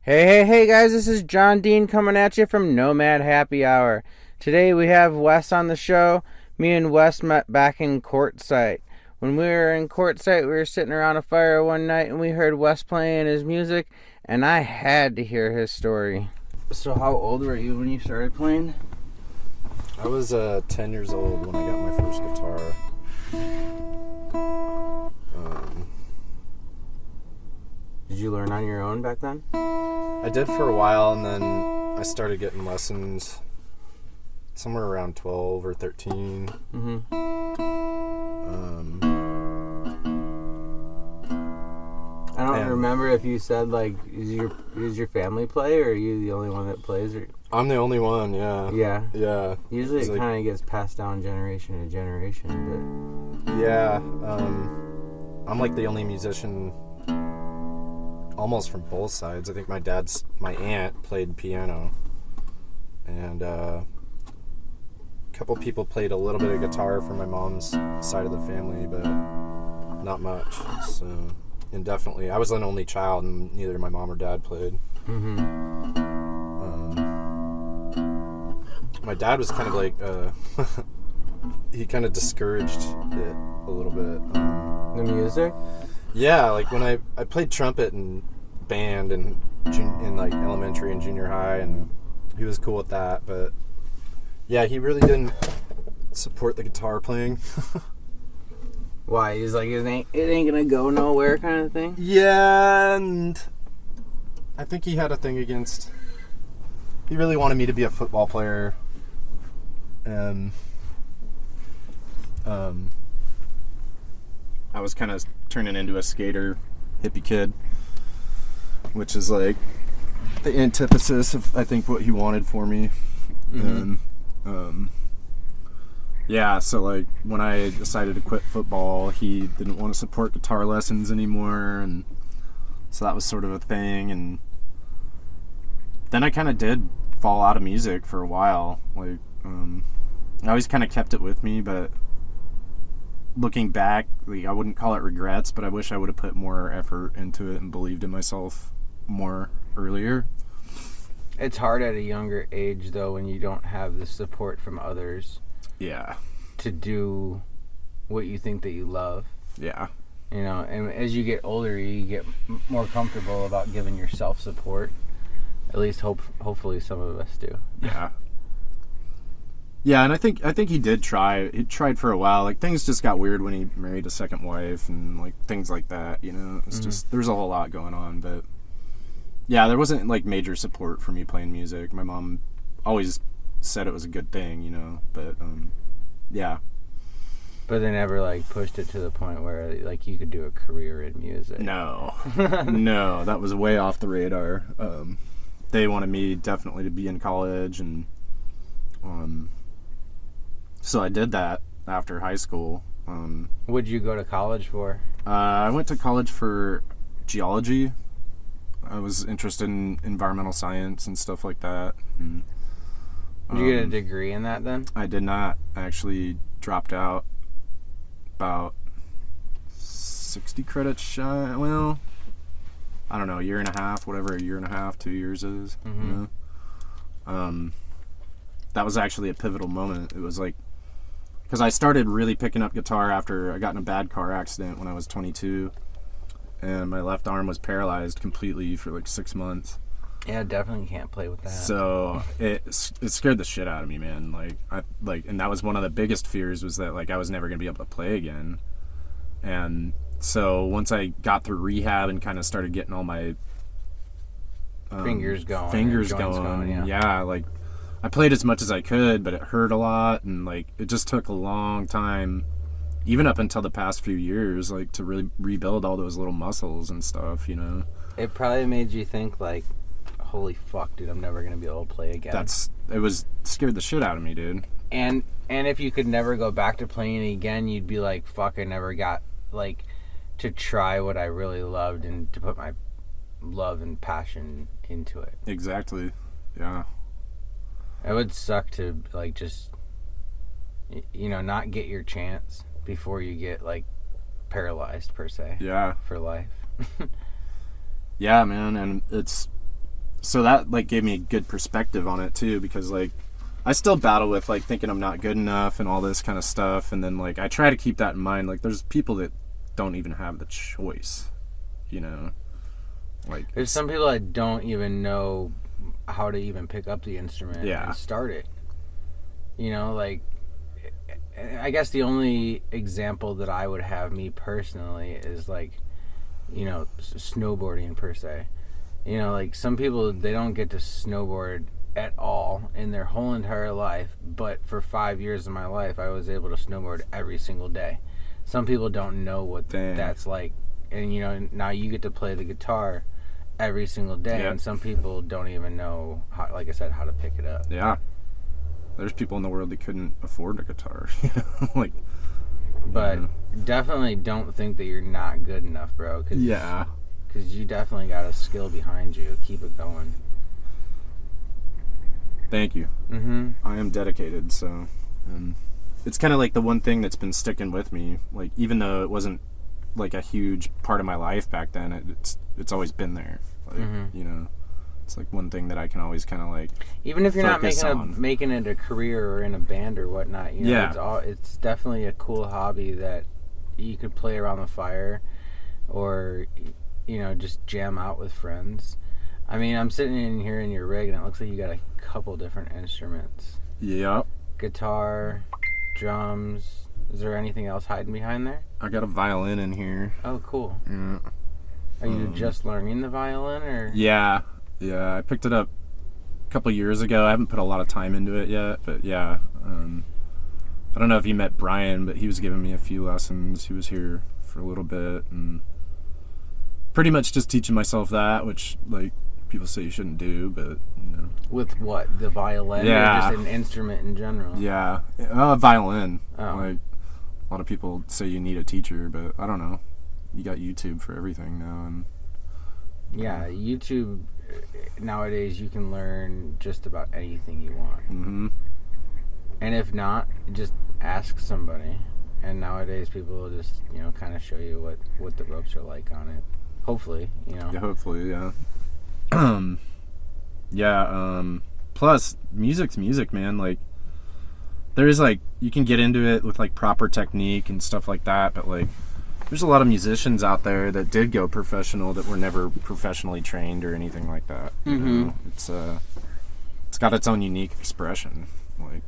Hey guys, this is John Dean coming at you from Nomad Happy Hour. Today we have Wes on the show. Me and Wes met back in Quartzsite. When we were in Quartzsite, we were sitting around a fire one night and we heard Wes playing his music, and I had to hear his story. So how old were you when you started playing? I was 10 years old when I got my first guitar. Did you learn on your own back then? I did for a while, and then I started getting lessons somewhere around 12 or 13. I don't remember if you said, like, is your family play, or are you the only one that plays? Or... I'm the only one, yeah. Yeah. Usually it kind of gets passed down generation to generation, but... Yeah, I'm like the only musician almost from both sides. I think my aunt played piano, and a couple people played a little bit of guitar from my mom's side of the family, but not much. So, and definitely, I was an only child, and neither my mom or dad played. My dad was kind of like, he kind of discouraged it a little bit. The music? Yeah, like when I played trumpet in band and in like elementary and junior high, and he was cool with that, but yeah, he really didn't support the guitar playing. Why? He's like, it ain't gonna go nowhere kind of thing? Yeah, and I think he had a thing against, he really wanted me to be a football player, and I was kind of turning into a skater hippie kid, which is like the antithesis of, I think, what he wanted for me. And yeah, so like when I decided to quit football, he didn't want to support guitar lessons anymore, and so that was sort of a thing. And then I kind of did fall out of music for a while. Like I always kind of kept it with me, but looking back, like, I wouldn't call it regrets, but I wish I would have put more effort into it and believed in myself more earlier. It's hard at a younger age, though, when you don't have the support from others. Yeah. To do what you think that you love. Yeah. You know, and as you get older, you get more comfortable about giving yourself support. At least hopefully some of us do. Yeah. Yeah, and I think he did try. He tried for a while. Like, things just got weird when he married a second wife and like things like that, you know. It's just, there's a whole lot going on, but yeah, there wasn't like major support for me playing music. My mom always said it was a good thing, you know, but yeah. But they never like pushed it to the point where like you could do a career in music. No. No, that was way off the radar. They wanted me definitely to be in college, and so I did that after high school. What'd you go to college for? I went to college for geology. I was interested in environmental science and stuff like that. And, did you get a degree in that then? I did not. I actually dropped out about 60 credits shy. Well, I don't know, a year and a half, whatever a year and a half, 2 years is. You know? That was actually a pivotal moment. It was like, because I started really picking up guitar after I got in a bad car accident when I was 22, and my left arm was paralyzed completely for like 6 months. Yeah, definitely can't play with that. So it scared the shit out of me, man. And that was one of the biggest fears, was that like I was never gonna be able to play again. And so once I got through rehab and kind of started getting all my fingers going, yeah, like I played as much as I could, but it hurt a lot, and like it just took a long time, even up until the past few years, like to really rebuild all those little muscles and stuff, you know. It probably made you think like, holy fuck, dude, I'm never gonna be able to play again. Scared the shit out of me, dude. And if you could never go back to playing again, you'd be like, fuck, I never got like to try what I really loved and to put my love and passion into it. Exactly. Yeah. It would suck to like just, you know, not get your chance before you get like paralyzed per se. Yeah. For life. Yeah, man, and it's so that like gave me a good perspective on it too, because like I still battle with like thinking I'm not good enough and all this kind of stuff, and then like I try to keep that in mind. Like there's people that don't even have the choice, you know. Like there's some people that don't even know how to even pick up the instrument and start it. You know, like I guess the only example that I would have, me personally, is like, you know, snowboarding per se. You know, like some people, they don't get to snowboard at all in their whole entire life, but for 5 years of my life I was able to snowboard every single day. Some people don't know what that's like, and you know, now you get to play the guitar every single day, and some people don't even know how, like I said, how to pick it up. There's people in the world that couldn't afford a guitar, you know, like. But definitely don't think that you're not good enough, bro. Cause you definitely got a skill behind you. Keep it going. Thank you. I am dedicated, so it's kind of like the one thing that's been sticking with me. Like even though it wasn't like a huge part of my life back then, it's always been there. Like you know, it's like one thing that I can always kind of like. Even if you're not making it a career or in a band or whatnot, you know, it's definitely a cool hobby that you could play around the fire, or you know, just jam out with friends. I mean, I'm sitting in here in your rig, and it looks like you got a couple different instruments. Yep. Guitar, drums. Is there anything else hiding behind there? I got a violin in here. Oh, cool. Yeah. Are you just learning the violin, or? Yeah. I picked it up a couple years ago. I haven't put a lot of time into it yet, but yeah. I don't know if you met Brian, but he was giving me a few lessons. He was here for a little bit, and pretty much just teaching myself that, which like people say you shouldn't do, but you know. With what? The violin? Yeah. Or just an instrument in general? Yeah. Violin. Oh. Like a lot of people say you need a teacher, but I don't know. You got YouTube for everything now, and yeah, YouTube nowadays you can learn just about anything you want. And if not, just ask somebody. And nowadays people will just, you know, kind of show you what the ropes are like on it. Hopefully, you know. Yeah, hopefully, yeah. Plus, music's music, man. Like, there's like, you can get into it with like proper technique and stuff like that, but like, there's a lot of musicians out there that did go professional that were never professionally trained or anything like that. You know? It's got its own unique expression. Like,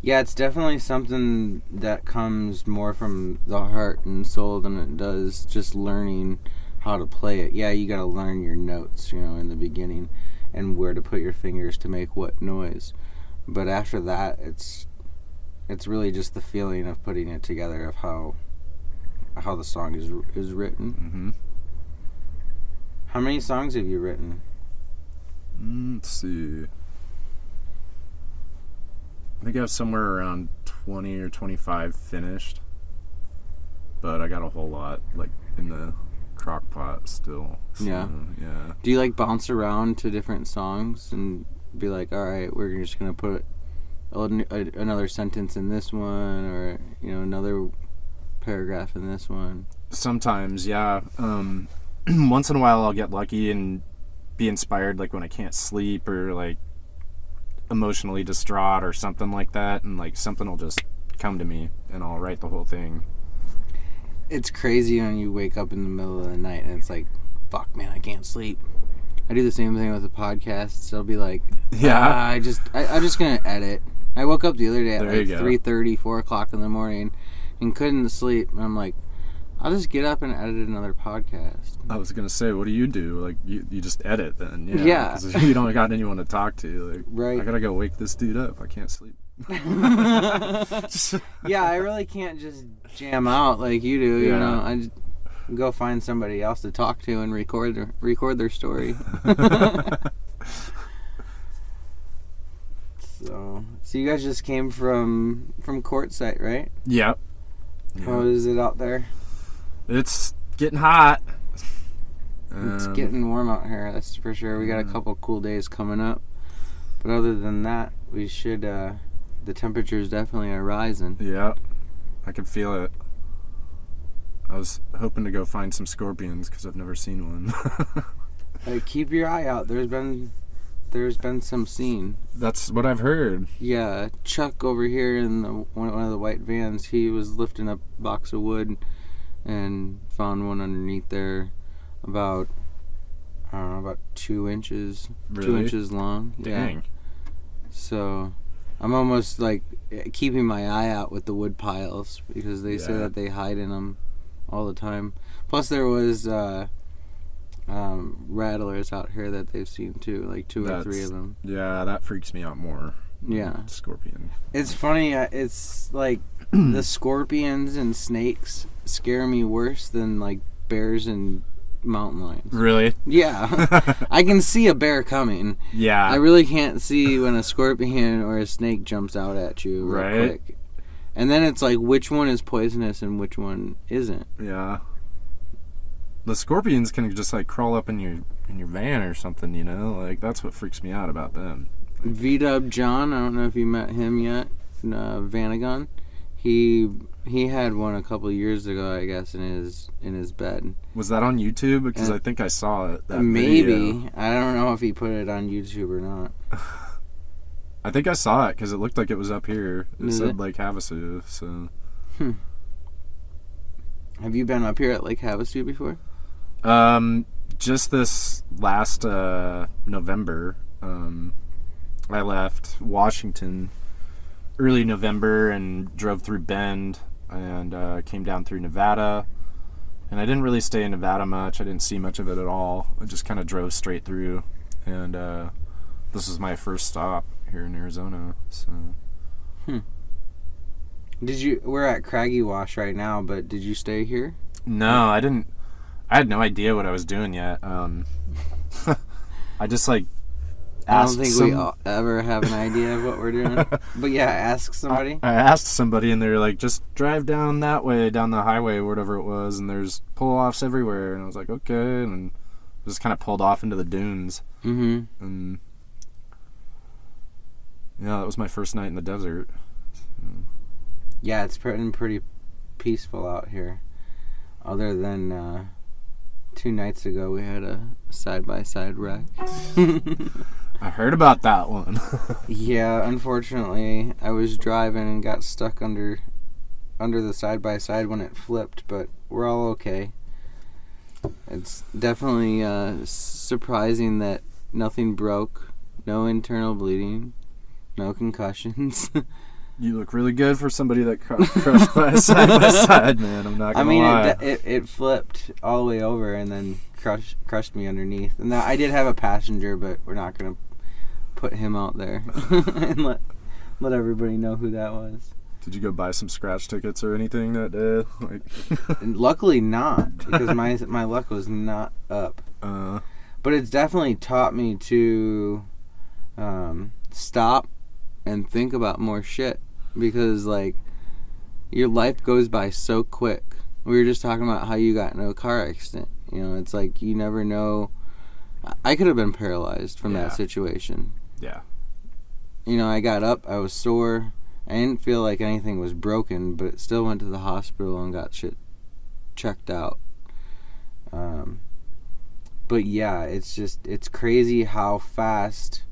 yeah, it's definitely something that comes more from the heart and soul than it does just learning how to play it. Yeah, you got to learn your notes, you know, in the beginning, and where to put your fingers to make what noise. But after that, it's really just the feeling of putting it together, of how the song is written. How many songs have you written? Let's see. I think I have somewhere around 20 or 25 finished, but I got a whole lot like in the crock pot still. So, yeah. Do you like bounce around to different songs and be like, all right, we're just gonna put another sentence in this one, or you know, another paragraph in this one? Sometimes, yeah. Once in a while I'll get lucky and be inspired, like when I can't sleep or like emotionally distraught or something like that, and like something will just come to me and I'll write the whole thing. It's crazy when you wake up in the middle of the night and it's like, fuck man, I can't sleep. I do the same thing with the podcasts. I'll be like, I'm just gonna edit. I woke up the other day at like 3:30, 4 o'clock in the morning and couldn't sleep, and I'm like, I'll just get up and edit another podcast. I was gonna say, what do? Like you just edit then? Yeah. Because you don't got anyone to talk to. Like, right. I gotta go wake this dude up. I can't sleep. Yeah, I really can't just jam out like you do. You know, I just go find somebody else to talk to and record their story. So you guys just came from Quartzsite, right? Yep. How is it out there? It's getting hot. It's getting warm out here, that's for sure. We got a couple cool days coming up, but other than that, we should. The temperatures definitely are rising. Yeah, I can feel it. I was hoping to go find some scorpions because I've never seen one. Keep your eye out. There's been some seen. That's what I've heard. Yeah, Chuck over here in one of the white vans, he was lifting a box of wood and found one underneath there about, I don't know, about 2 inches. Really? 2 inches long. Dang. Yeah. So I'm almost like keeping my eye out with the wood piles because they say that they hide in them all the time. Plus there was rattlers out here that they've seen too, like 2 or 3 of them. Yeah, that freaks me out more. Yeah. Scorpion. It's funny, it's like the scorpions and snakes scare me worse than like bears and mountain lions. Really? Yeah. I can see a bear coming. Yeah. I really can't see when a scorpion or a snake jumps out at you real quick. And then it's like which one is poisonous and which one isn't. Yeah. The scorpions can just like crawl up in your van or something, you know? Like that's what freaks me out about them. V-Dub John, I don't know if you met him yet. Vanagon. He had one a couple of years ago, I guess, in his bed. Was that on YouTube? Because I think I saw it. Maybe. Video. I don't know if he put it on YouTube or not. I think I saw it because it looked like it was up here. It Is said it? Lake Havasu. So. Have you been up here at Lake Havasu before? Just this last November. I left Washington early November and drove through Bend and came down through Nevada. And I didn't really stay in Nevada much. I didn't see much of it at all. I just kind of drove straight through. And this was my first stop here in Arizona. So. We're at Craggy Wash right now, but did you stay here? No, I didn't. I had no idea what I was doing yet. I just like I don't think we ever have an idea of what we're doing. But yeah, ask somebody. I asked somebody, and they were like, just drive down that way, down the highway, whatever it was, and there's pull-offs everywhere. And I was like, okay. And just kind of pulled off into the dunes. Mm-hmm. And yeah, that was my first night in the desert. Yeah, it's pretty peaceful out here. Other than 2 nights ago, we had a side-by-side wreck. I heard about that one. Yeah, unfortunately, I was driving and got stuck under the side-by-side when it flipped, but we're all okay. It's definitely surprising that nothing broke, no internal bleeding, no concussions. You look really good for somebody that crushed by a side-by-side, man. I'm not gonna lie. It flipped all the way over and then crushed me underneath. And I did have a passenger, but we're not gonna put him out there and let everybody know who that was. Did you go buy some scratch tickets or anything that day? Luckily not, because my luck was not up. But it's definitely taught me to stop and think about more shit, because like your life goes by so quick. We were just talking about how you got in a car accident. You know, it's like you never know. I could have been paralyzed from that situation. Yeah. You know, I got up, I was sore, I didn't feel like anything was broken, but still went to the hospital and got shit checked out. But yeah, it's crazy how fast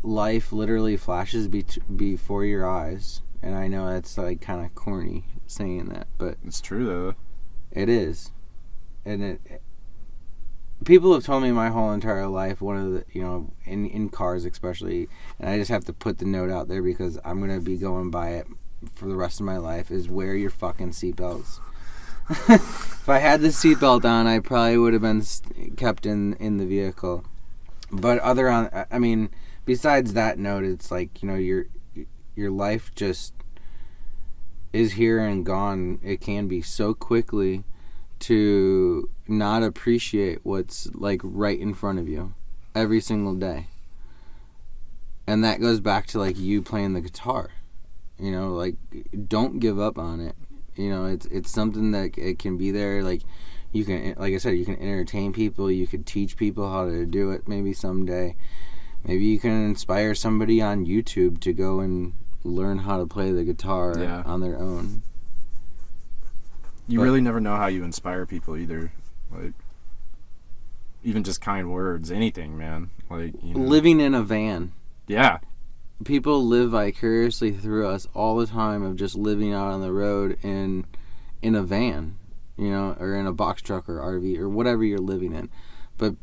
life literally flashes before your eyes. And I know that's like kind of corny saying that, but it's true though. It is. And people have told me my whole entire life, one of the, you know, in cars especially, and I just have to put the note out there because I'm going to be going by it for the rest of my life, is wear your fucking seatbelts. If I had the seatbelt on, I probably would have been kept in the vehicle. But besides that note, it's like, you know, your life just is here and gone. It can be so quickly to not appreciate what's like right in front of you every single day. And that goes back to like you playing the guitar. You know, like don't give up on it. You know, it's something that it can be there. Like you can, like I said, you can entertain people. You could teach people how to do it maybe someday. Maybe you can inspire somebody on YouTube to go and learn how to play the guitar on their own. You really never know how you inspire people either. Like, even just kind words, anything, man. Like, you know. Living in a van. Yeah. People live vicariously through us all the time of just living out on the road in a van, you know, or in a box truck or RV or whatever you're living in. But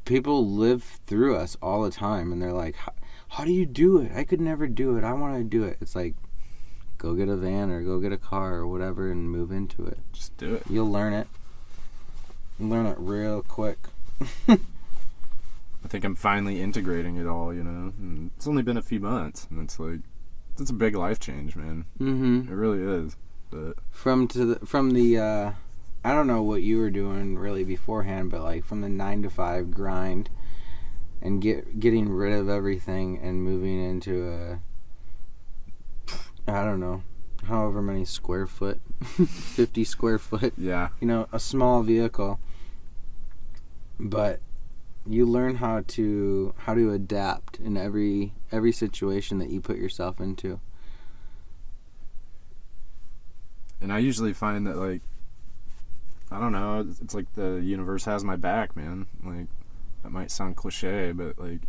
people live through us all the time, and they're like, how do you do it? I could never do it. I want to do it. It's like, go get a van or go get a car or whatever and move into it. Just do it. You'll learn it. You'll learn it real quick. I think I'm finally integrating it all, you know. And it's only been a few months, and it's like, it's a big life change, man. Mm-hmm. It really is. But from the I don't know what you were doing really beforehand, but like from the 9 to 5 grind and getting rid of everything and moving into I don't know, however many square foot, 50 square foot. Yeah. You know, a small vehicle. But you learn how to adapt in every situation that you put yourself into. And I usually find that, like, I don't know, it's like the universe has my back, man. Like, that might sound cliche, but, like,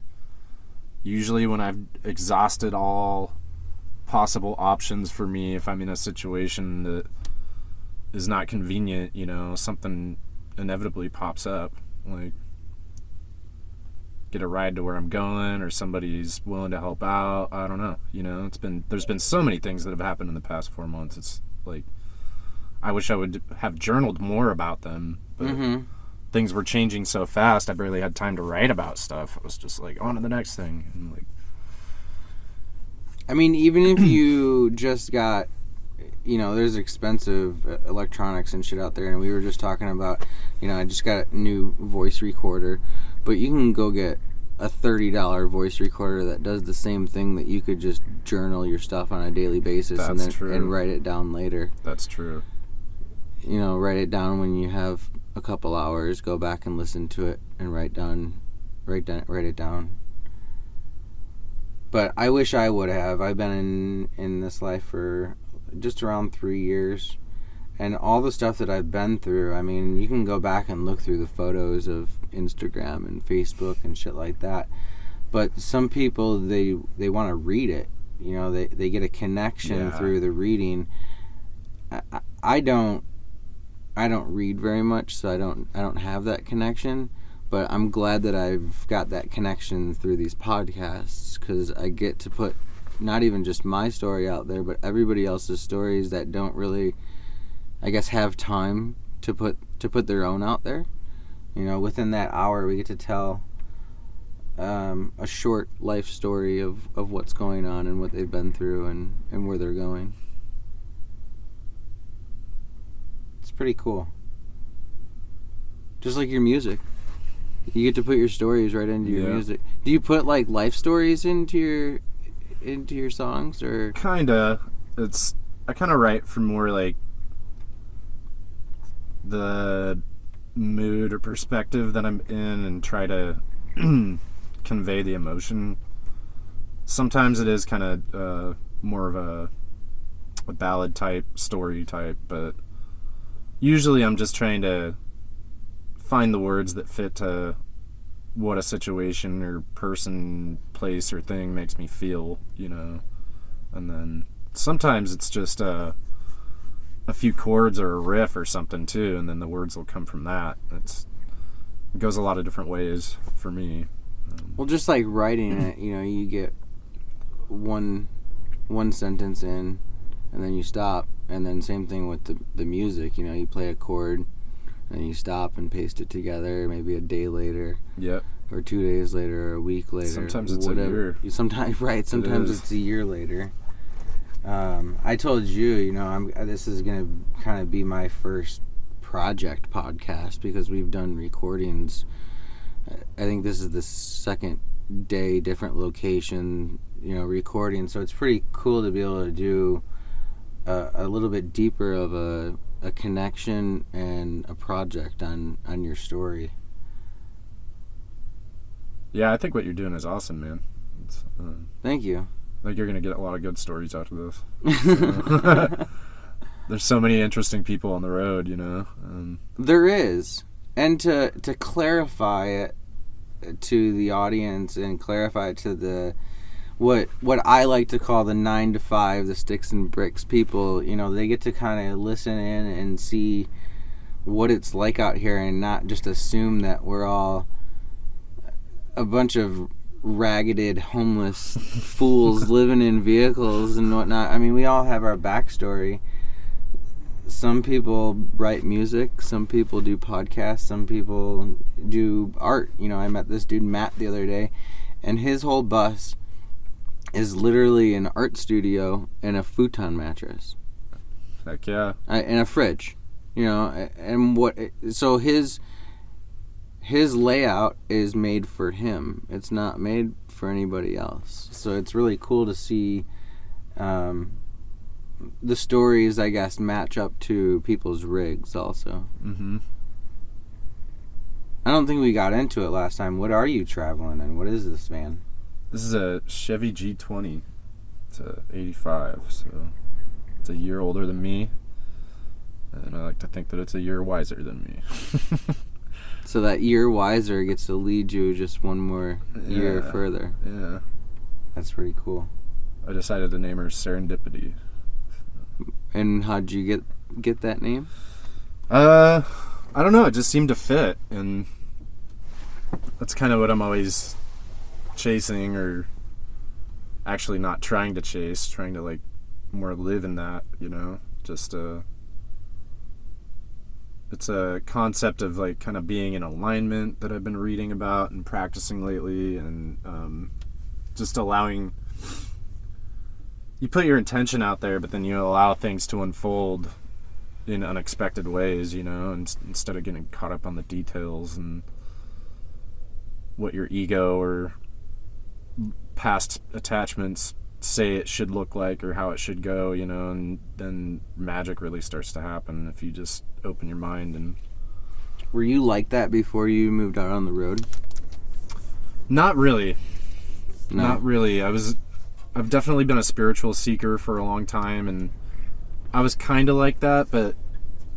usually when I've exhausted all possible options for me, if I'm in a situation that is not convenient, you know, something inevitably pops up. Like, get a ride to where I'm going, or somebody's willing to help out. I don't know. You know, there's been so many things that have happened in the past 4 months. It's like, I wish I would have journaled more about them, but things were changing so fast. I barely had time to write about stuff. It was just like, on to the next thing. And like, I mean, even if you just got, you know, there's expensive electronics and shit out there, and we were just talking about, you know, I just got a new voice recorder, but you can go get a $30 voice recorder that does the same thing that you could just journal your stuff on a daily basis. That's and then true. And write it down later. That's true. You know, write it down when you have a couple hours, go back and listen to it and write it down. But I wish I would have. I've been in this life for just around 3 years, and all the stuff that I've been through, I mean, you can go back and look through the photos of Instagram and Facebook and shit like that, but some people, they want to read it, you know, they get a connection through the reading. I don't read very much, so I don't have that connection, but I'm glad that I've got that connection through these podcasts, because I get to put not even just my story out there, but everybody else's stories that don't really, I guess, have time to put their own out there. You know, within that hour, we get to tell a short life story of what's going on and what they've been through and where they're going. It's pretty cool. Just like your music. You get to put your stories right into your music. Do you put, like, life stories into your songs, or? Kinda. I kind of write for more, like, the mood or perspective that I'm in, and try to convey the emotion. Sometimes it is kind of more of a ballad type, story type, but usually I'm just trying to find the words that fit to what a situation or person, place, or thing makes me feel, you know. And then sometimes it's just a few chords or a riff or something too, and then the words will come from that. It goes a lot of different ways for me. Well, just like writing it, you know, you get one sentence in, and then you stop, and then same thing with the music. You know, you play a chord, and you stop and paste it together. Maybe a day later, or 2 days later, or a week later. Sometimes it's a year. Sometimes it's a year later. I told you, you know, this is gonna kind of be my first project podcast, because we've done recordings. I think this is the second day, different location, you know, recording. So it's pretty cool to be able to do a little bit deeper of a connection and a project on your story. Yeah, I think what you're doing is awesome, man. Thank you. I think you're going to get a lot of good stories out of this. There's so many interesting people on the road, you know. There is. And to clarify it to the audience and clarify it to the what I like to call the 9 to 5, the sticks and bricks people, you know, they get to kind of listen in and see what it's like out here and not just assume that we're all a bunch of ragged homeless fools living in vehicles and whatnot. I mean, we all have our backstory. Some people write music, some people do podcasts, some people do art. You know, I met this dude Matt the other day, and his whole bus is literally an art studio and a futon mattress. Heck yeah. And a fridge. You know, and so his layout is made for him. It's not made for anybody else. So it's really cool to see the stories, I guess, match up to people's rigs also. Mm-hmm. I don't think we got into it last time. What are you traveling in? What is this van? This is a Chevy G20. It's a 85, so it's a year older than me. And I like to think that it's a year wiser than me. So that year wiser gets to lead you just one more year further. Yeah. That's pretty cool. I decided to name her Serendipity. And how'd you get that name? I don't know. It just seemed to fit, and that's kind of what I'm always chasing, or actually not trying to chase, trying to like more live in that, you know, just it's a concept of like kind of being in alignment that I've been reading about and practicing lately, and just allowing, you put your intention out there, but then you allow things to unfold in unexpected ways, you know, and instead of getting caught up on the details and what your ego or past attachments say it should look like or how it should go, you know, and then magic really starts to happen if you just open your mind. And were you like that before you moved out on the road? Not really. No. Not really. I've definitely been a spiritual seeker for a long time, and I was kind of like that, but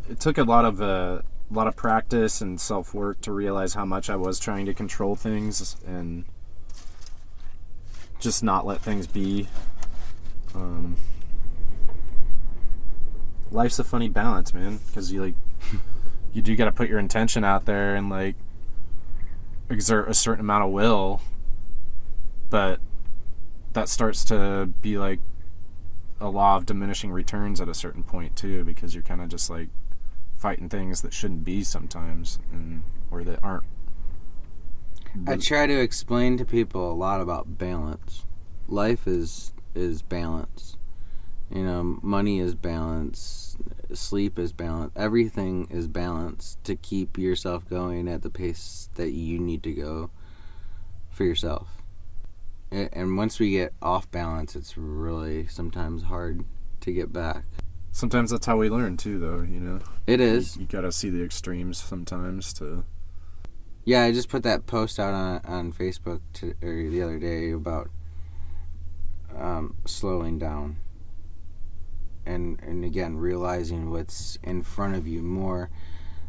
it took a lot of practice and self-work to realize how much I was trying to control things and just not let things be. Life's a funny balance, man, because you do got to put your intention out there and like exert a certain amount of will, but that starts to be like a law of diminishing returns at a certain point too, because you're kind of just like fighting things that shouldn't be sometimes, or that aren't. I try to explain to people a lot about balance. Life is balance. You know, money is balance, sleep is balance, everything is balance to keep yourself going at the pace that you need to go for yourself. And once we get off balance, it's really sometimes hard to get back. Sometimes that's how we learn too, though, you know? It is. You gotta see the extremes sometimes to... Yeah, I just put that post out on Facebook the other day about slowing down. And again, realizing what's in front of you more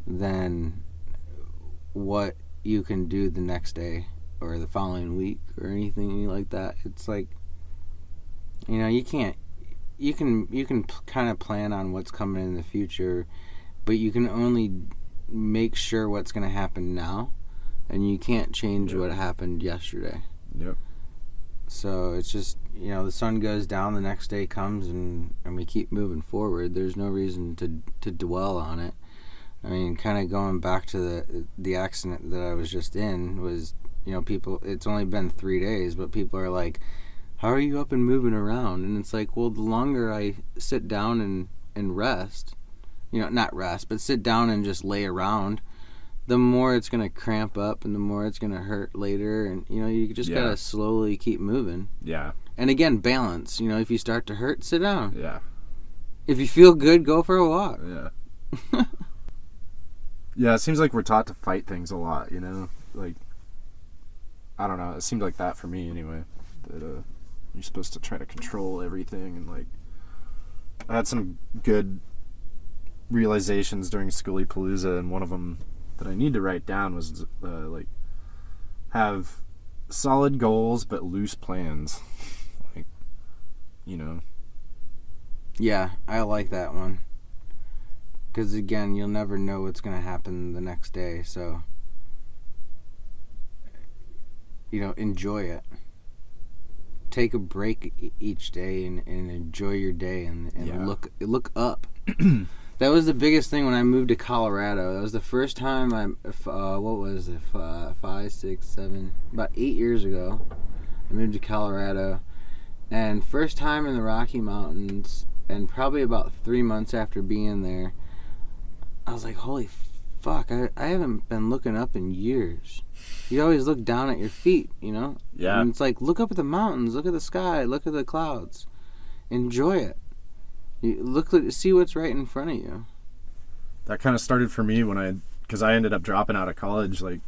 than what you can do the next day or the following week or anything like that. It's like, you know, you can kind of plan on what's coming in the future, but you can only make sure what's going to happen now, and you can't change what happened yesterday. Yep. So it's just, you know, the sun goes down, the next day comes, and we keep moving forward. There's no reason to dwell on it. I mean, kind of going back to the accident that I was just in was, you know, people, it's only been 3 days, but people are like, how are you up and moving around? And it's like, well, the longer I sit down and rest, you know, not rest, but sit down and just lay around, the more it's going to cramp up and the more it's going to hurt later. And, you know, you just got to slowly keep moving. Yeah. And again, balance. You know, if you start to hurt, sit down. Yeah. If you feel good, go for a walk. Yeah. Yeah, it seems like we're taught to fight things a lot, you know? Like, I don't know. It seemed like that for me anyway. That you're supposed to try to control everything. And, like, I had some good realizations during Schoolie Palooza, and one of them that I need to write down was like have solid goals but loose plans. Like, you know. Yeah, I like that one. Because again, you'll never know what's going to happen the next day, so enjoy it. Take a break each day and enjoy your day and look up. That was the biggest thing when I moved to Colorado. That was the first time what was it, 5, 6, 7, about 8 years ago, I moved to Colorado. And first time in the Rocky Mountains, and probably about 3 months after being there, I was like, holy fuck, I haven't been looking up in years. You always look down at your feet, Yeah. And it's like, look up at the mountains, look at the sky, look at the clouds. Enjoy it. See what's right in front of you. That kind of started for me because I ended up dropping out of college. Like,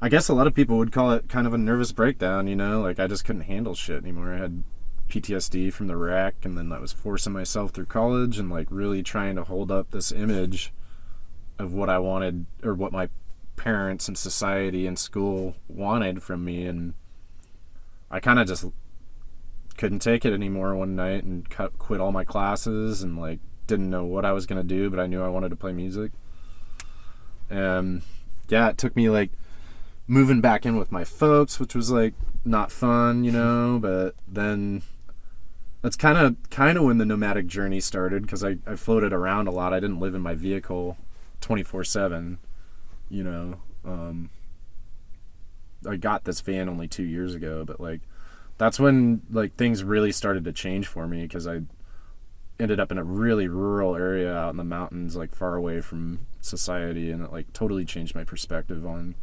I guess a lot of people would call it kind of a nervous breakdown, Like, I just couldn't handle shit anymore. I had PTSD from the wreck, and then I was forcing myself through college and, like, really trying to hold up this image of what I wanted, or what my parents and society and school wanted from me, and I kind of just couldn't take it anymore one night and quit all my classes and, like, didn't know what I was going to do, but I knew I wanted to play music. And yeah, it took me, like, moving back in with my folks, which was, like, not fun, but then that's kind of when the nomadic journey started, because I floated around a lot. I didn't live in my vehicle 24/7, I got this van only 2 years ago, but, like, that's when, like, things really started to change for me, because I ended up in a really rural area out in the mountains, like, far away from society, and it, like, totally changed my perspective on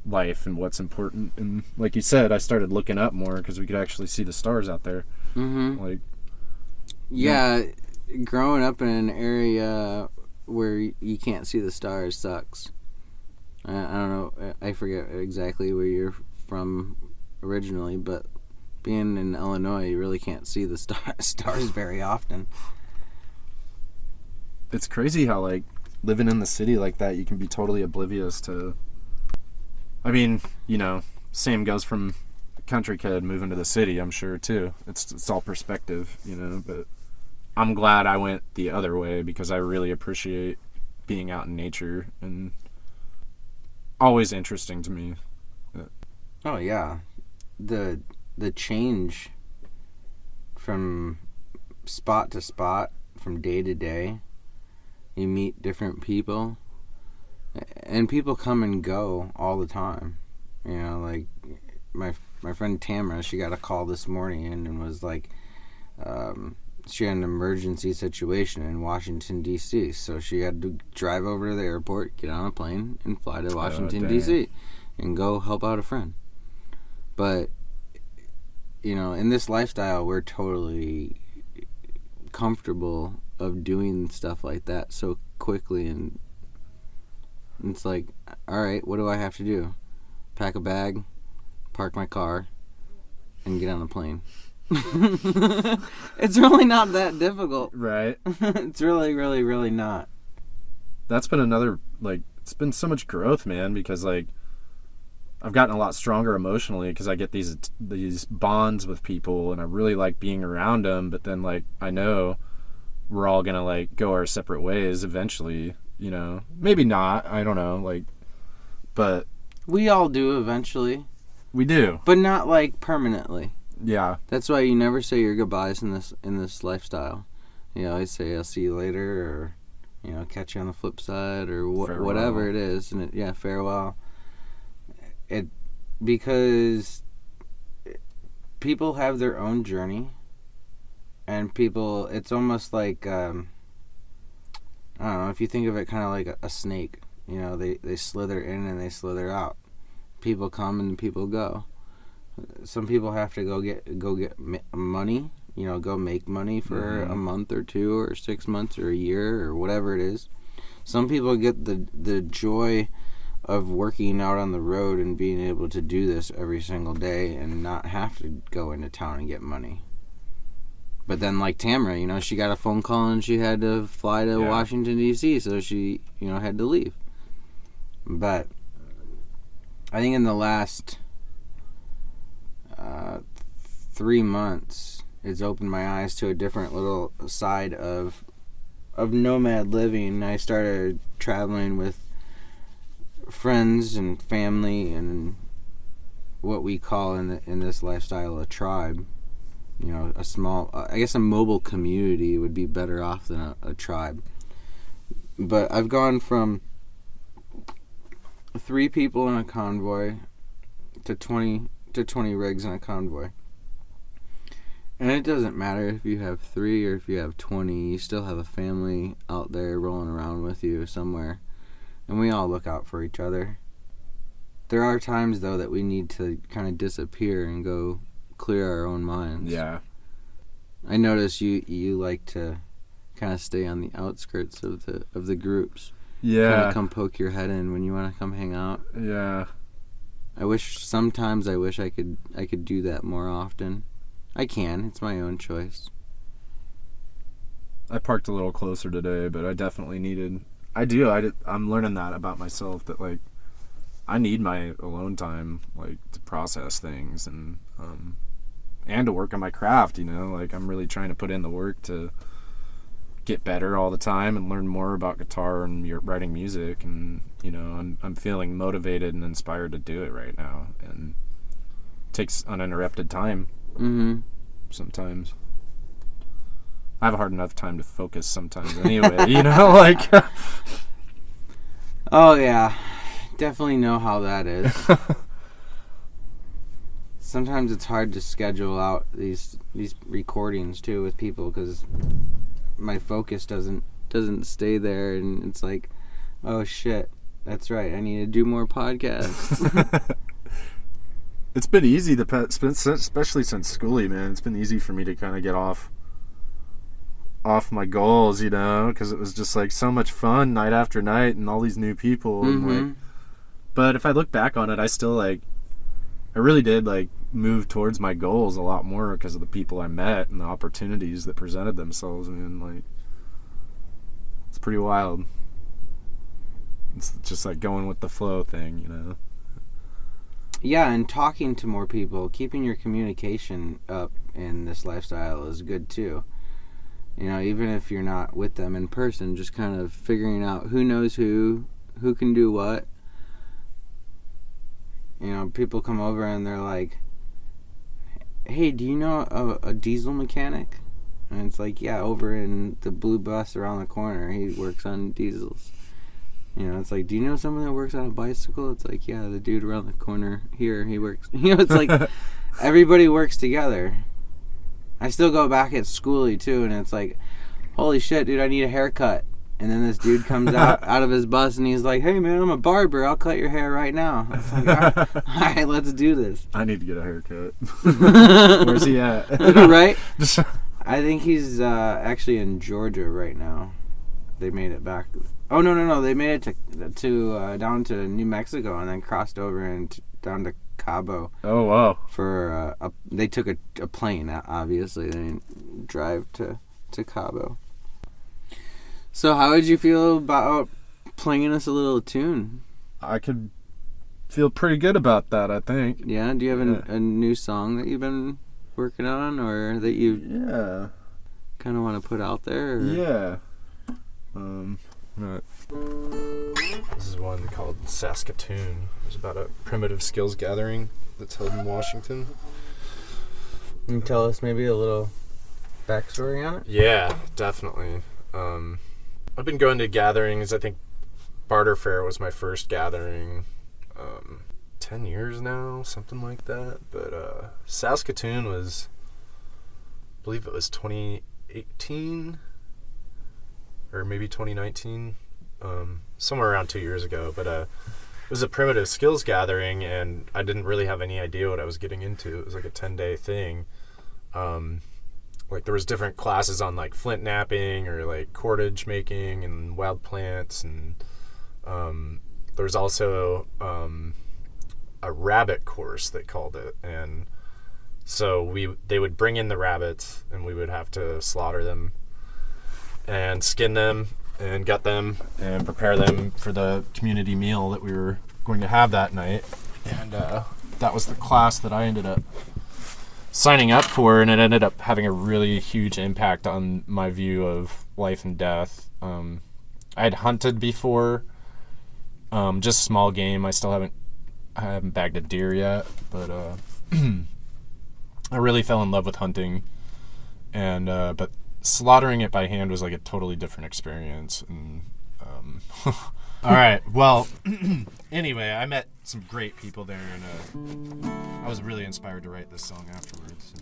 life and what's important. And like you said, I started looking up more because we could actually see the stars out there. Mm-hmm. Like, yeah, growing up in an area where you can't see the stars sucks. I don't know, I forget exactly where you're from originally, but being in Illinois, you really can't see the stars very often. It's crazy how, like, living in the city like that, you can be totally oblivious to... I mean, same goes from a country kid moving to the city, I'm sure, too. It's all perspective, but I'm glad I went the other way, because I really appreciate being out in nature, and always interesting to me. Oh, yeah. The change from spot to spot, from day to day, you meet different people, and people come and go all the time. Like my friend Tamara, she got a call this morning and was like, she had an emergency situation in Washington, D.C., so she had to drive over to the airport, get on a plane, and fly to Washington, D.C., and go help out a friend. But, in this lifestyle, we're totally comfortable of doing stuff like that so quickly, and it's like, all right, what do I have to do? Pack a bag, park my car, and get on a plane. It's really not that difficult. Right. It's really, really, really not. That's been another, like, it's been so much growth, man, because, like, I've gotten a lot stronger emotionally because I get these bonds with people, and I really like being around them, but then, like, I know we're all gonna, like, go our separate ways eventually, maybe not, I don't know, like, but we all do eventually. We do, but not, like, permanently. Yeah. That's why you never say your goodbyes in this lifestyle. You always say, I'll see you later, or, catch you on the flip side, or whatever it is. And farewell. Because people have their own journey, and it's almost like, I don't know, if you think of it kind of like a snake, they slither in and they slither out. People come and people go. Some people have to go get money, go make money for a month or two or 6 months or a year or whatever it is. Some people get the joy of working out on the road and being able to do this every single day and not have to go into town and get money. But then, like Tamara, she got a phone call and she had to fly to Washington, D.C., so she, had to leave. But I think in the last 3 months, it's opened my eyes to a different little side of nomad living. I started traveling with friends and family and what we call in this lifestyle a tribe. You know, a small, I guess a mobile community would be better off than a tribe. But I've gone from 3 people in a convoy to 20 rigs in a convoy. And it doesn't matter if you have 3 or if you have 20, you still have a family out there rolling around with you somewhere. And we all look out for each other. There are times, though, that we need to kind of disappear and go clear our own minds. Yeah. I notice you like to kind of stay on the outskirts of the groups. Yeah. Kind of come poke your head in when you want to come hang out. Yeah. Sometimes I wish I could do that more often. I can. It's my own choice. I parked a little closer today, but I definitely needed... I'm learning that about myself, that, like, I need my alone time, like, to process things and to work on my craft, you know? Like, I'm really trying to put in the work to get better all the time and learn more about guitar and writing music, and, you know, I'm feeling motivated and inspired to do it right now, and it takes uninterrupted time. Mm-hmm. Sometimes. I have a hard enough time to focus sometimes anyway, you know, like... Oh, yeah. Definitely know how that is. Sometimes it's hard to schedule out these recordings, too, with people, because my focus doesn't stay there, and it's like, oh, shit, that's right, I need to do more podcasts. It's been easy, especially since schoolie, man. It's been easy for me to kind of get off my goals, you know, because it was just like so much fun night after night and all these new people. Mm-hmm. And, like, but if I look back on it, I really did like move towards my goals a lot more because of the people I met and the opportunities that presented themselves. And like, it's pretty wild. It's just like going with the flow thing, you know. Yeah, and talking to more people, keeping your communication up in this lifestyle is good too. You know, even if you're not with them in person, just kind of figuring out who knows who can do what. You know, people come over and they're like, hey, do you know a diesel mechanic? And it's like, yeah, over in the blue bus around the corner, he works on diesels. You know, it's like, do you know someone that works on a bicycle? It's like, yeah, the dude around the corner here, he works. You know, it's like everybody works together. I still go back at schoolie, too, and it's like, holy shit, dude, I need a haircut. And then this dude comes out of his bus, and he's like, hey, man, I'm a barber. I'll cut your hair right now. It's like, all right, let's do this. I need to get a haircut. Where's he at? Right? I think he's actually in Georgia right now. They made it back. Oh, no. They made it to down to New Mexico and then crossed over and down to Cabo. Oh, wow. For they took a plane, obviously. They didn't drive to Cabo. So how would you feel about playing us a little tune? I could feel pretty good about that, I think. Yeah? Do you have a new song that you've been working on or that you kind of want to put out there? Or? Yeah. This is one called Saskatoon. It's about a primitive skills gathering that's held in Washington. Can you tell us maybe a little backstory on it? Yeah, definitely. I've been going to gatherings. I think Barter Fair was my first gathering 10 years now, something like that. But Saskatoon was, I believe it was 2018 or maybe 2019, somewhere around 2 years ago. But it was a primitive skills gathering, and I didn't really have any idea what I was getting into. It was like a 10-day thing. Like there was different classes on like flint knapping or like cordage making and wild plants, and there was also a rabbit course, they called it. And so they would bring in the rabbits and we would have to slaughter them and skin them and get them and prepare them for the community meal that we were going to have that night. And that was the class that I ended up signing up for, and it ended up having a really huge impact on my view of life and death. I had hunted before, just small game. I haven't bagged a deer yet, but I really fell in love with hunting, and but slaughtering it by hand was like a totally different experience. And all right, well, anyway, I met some great people there, and I was really inspired to write this song afterwards.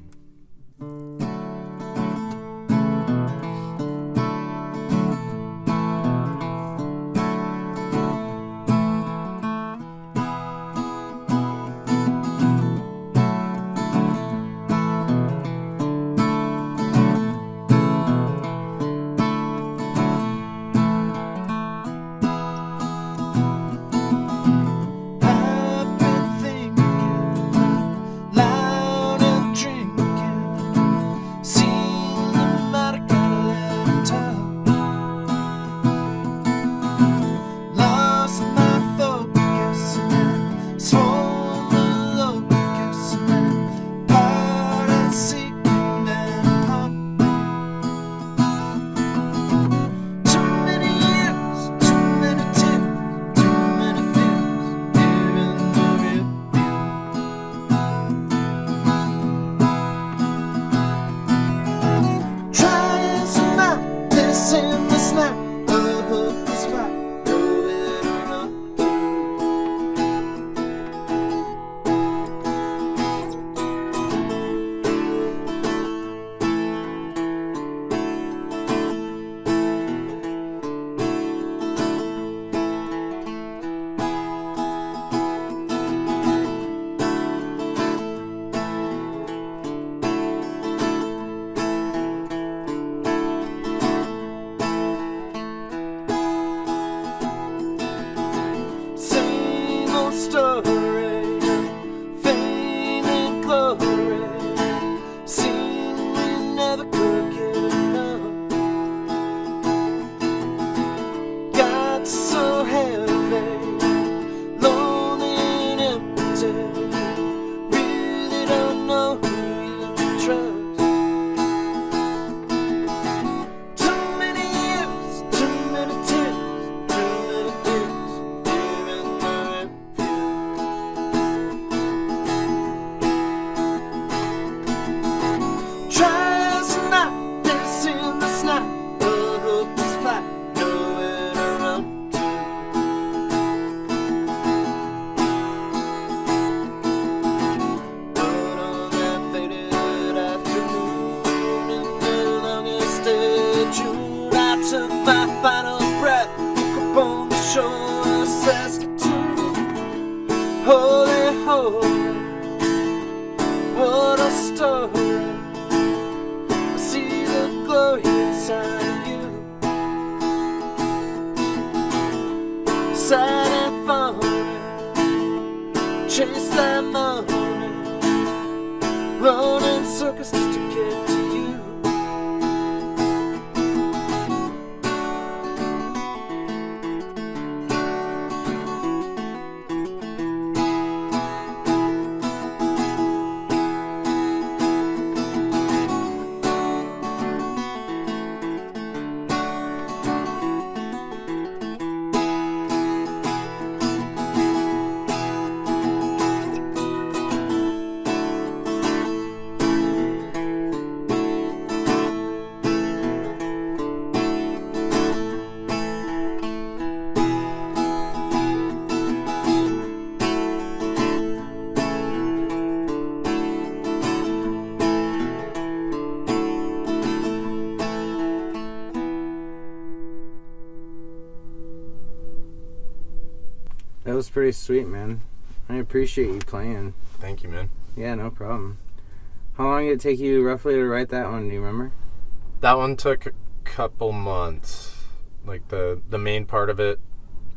That was pretty sweet, man. I appreciate you playing. Thank you, man. Yeah, no problem. How long did it take you roughly to write that one? Do you remember? That one took a couple months. Like the main part of it,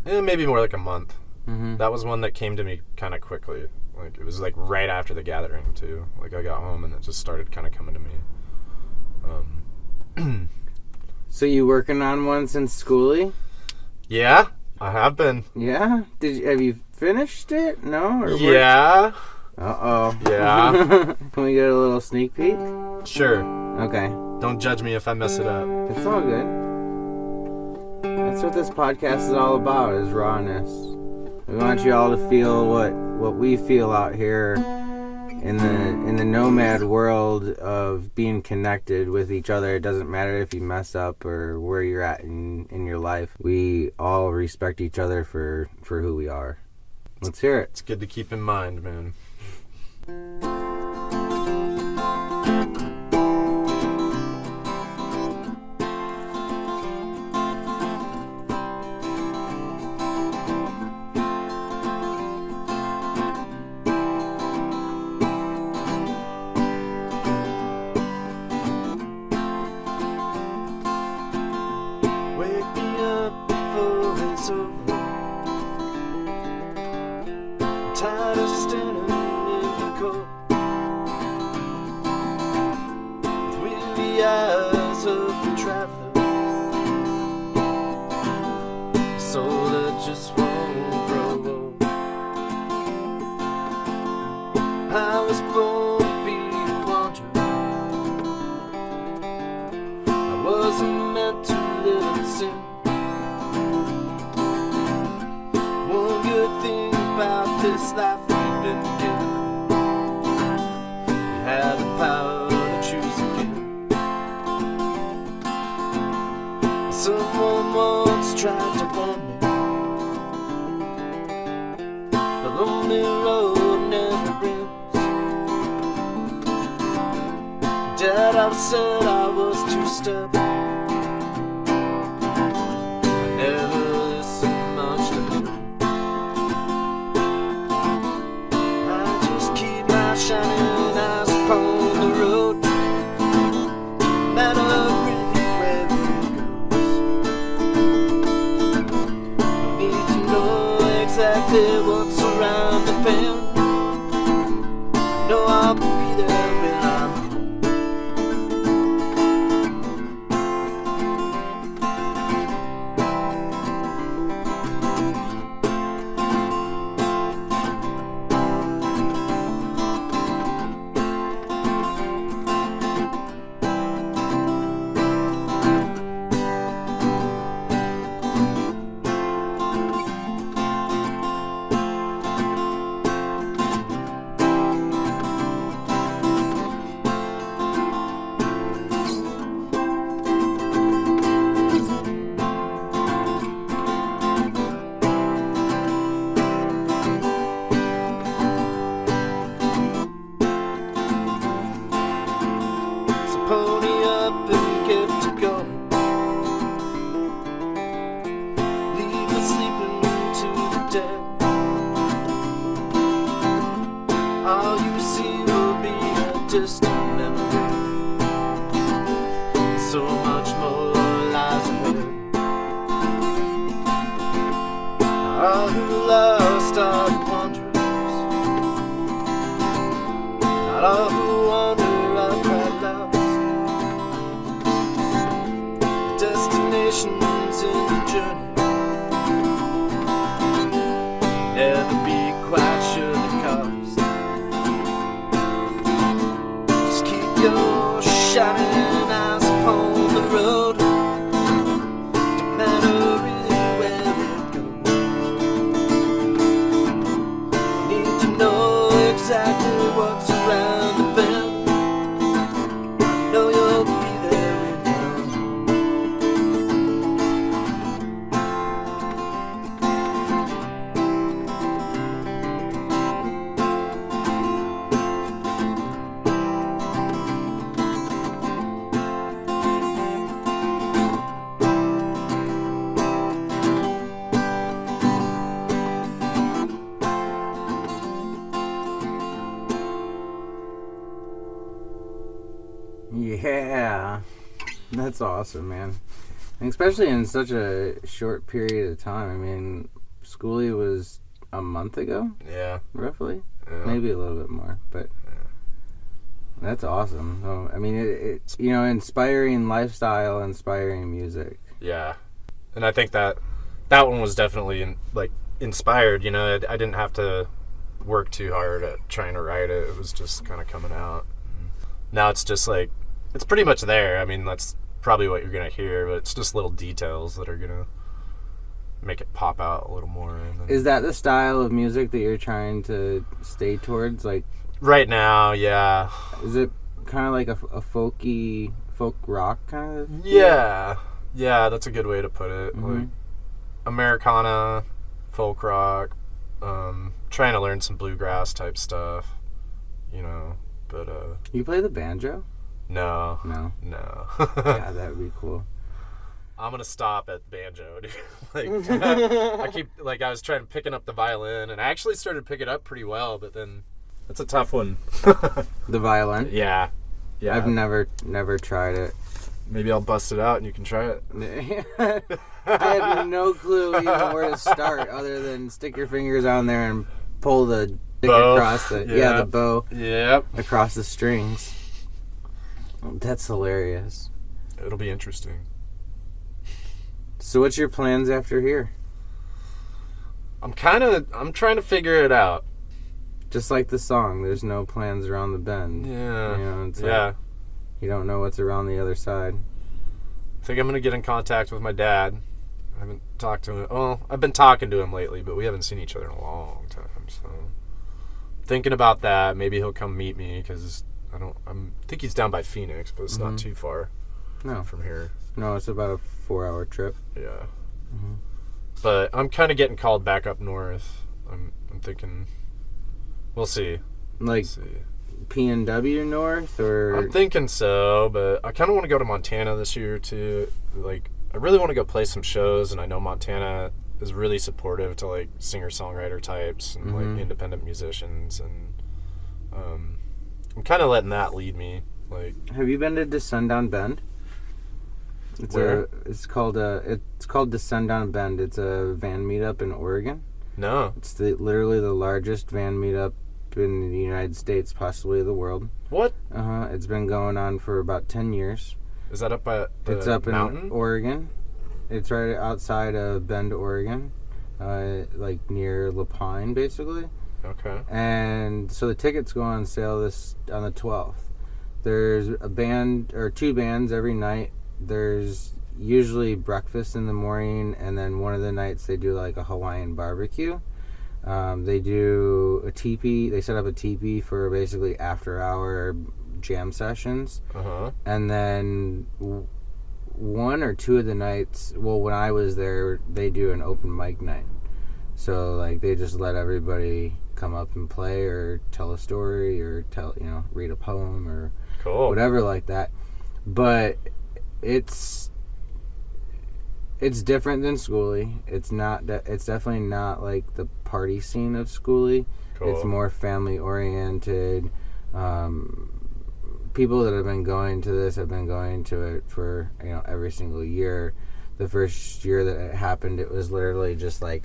maybe more like a month. Mm-hmm. That was one that came to me kind of quickly. Like it was like right after the gathering too. Like I got home and it just started kind of coming to me. So you working on one since schoolie? Yeah, I have been. Yeah? Have you finished it? No? Or Yeah. Uh-oh. Yeah. Can we get a little sneak peek? Sure. Okay. Don't judge me if I mess it up. It's all good. That's what this podcast is all about, is rawness. We want you all to feel what we feel out here in the nomad world of being connected with each other. It doesn't matter if you mess up or where you're at in your life. We all respect each other for who we are. Let's hear it. It's good to keep in mind, man. Wake me up before it's over. I'm tired of standing in the cold, with weary eyes of the traveler, a soul that just won't grow old. I was born to be a wanderer. I wasn't meant to live in sin. One good thing about this life we've been given, we have the power to choose again. Someone once tried to warn me, the lonely road never ends. Dad, I said I was too stubborn. I never listened much to him. I just keep my shining eyes upon the road, no matter really where it goes. No need to know exactly what's around the bend. I know I'll be there when I'm home. So pony up and get to go. Leave the sleeping to the dead. All you see will be a distant memory. So much more lies ahead. All who lost are wanderers. Not all who wander are quite lost. The destination's in the journey. Never be quite sure the cost. Just keep your shining eyes upon the road, no matter really where it goes. Need to know exactly what's around the bend. I know you'll be there when you're home. Yeah. That's awesome, man. And especially in such a short period of time. I mean, schoolie was a month ago, Yeah. roughly. Yeah. Maybe a little bit more, but That's awesome. Oh, I mean, it inspiring lifestyle, inspiring music. Yeah. And I think that one was definitely inspired. I didn't have to work too hard at trying to write it. It was just kind of coming out. Now it's just like, it's pretty much there. I mean, that's probably what you're going to hear, but it's just little details that are going to make it pop out a little more. And then, is that the style of music that you're trying to stay towards? Like right now, yeah. Is it kind of like a folky, folk rock kind of? Yeah. Yeah, that's a good way to put it. Mm-hmm. Like Americana, folk rock, trying to learn some bluegrass type stuff, but You play the banjo? No. Yeah, that would be cool. I'm gonna stop at banjo, dude. I was trying picking up the violin, and I actually started picking it up pretty well, but then it's a tough one. The violin? Yeah. I've never tried it. Maybe I'll bust it out and you can try it. I have no clue even where to start other than stick your fingers on there and pull the stick across the bow. Yep. Across the strings. That's hilarious. It'll be interesting. So what's your plans after here? I'm trying to figure it out. Just like the song, there's no plans around the bend. Yeah. It's like, you don't know what's around the other side. I think I'm going to get in contact with my dad. I haven't talked to him. Well, I've been talking to him lately, but we haven't seen each other in a long time. So, thinking about that. Maybe he'll come meet me because I think he's down by Phoenix, but it's not too far. No, from here. No, it's about a 4-hour trip. Yeah. Mm-hmm. But I'm kind of getting called back up north. I'm thinking. We'll see. PNW North, or I'm thinking so, but I kind of want to go to Montana this year too. I really want to go play some shows, and I know Montana is really supportive to singer-songwriter types and independent musicians, and I'm kind of letting that lead me. Have you been to Descend on Bend? It's called Descend on Bend. It's a van meetup in Oregon. No. It's literally the largest van meetup in the United States, possibly the world. What? It's been going on for about 10 years. Is that up by It's up mountain? in Oregon. It's right outside of Bend, Oregon, near Lapine, basically. Okay. And so the tickets go on sale on the 12th. There's a band or two bands every night. There's usually breakfast in the morning, and then one of the nights they do a Hawaiian barbecue. They do a teepee. They set up a teepee for basically after-hour jam sessions. Uh-huh. And then one or two of the nights, when I was there, they do an open mic night. So, they just let everybody come up and play or tell a story or read a poem or whatever like that. But it's different than Schoolie. It's definitely not like the party scene of Schoolie. Cool. It's more family oriented. People that have been going to this have been going to it for every single year. The first year that it happened, it was literally just a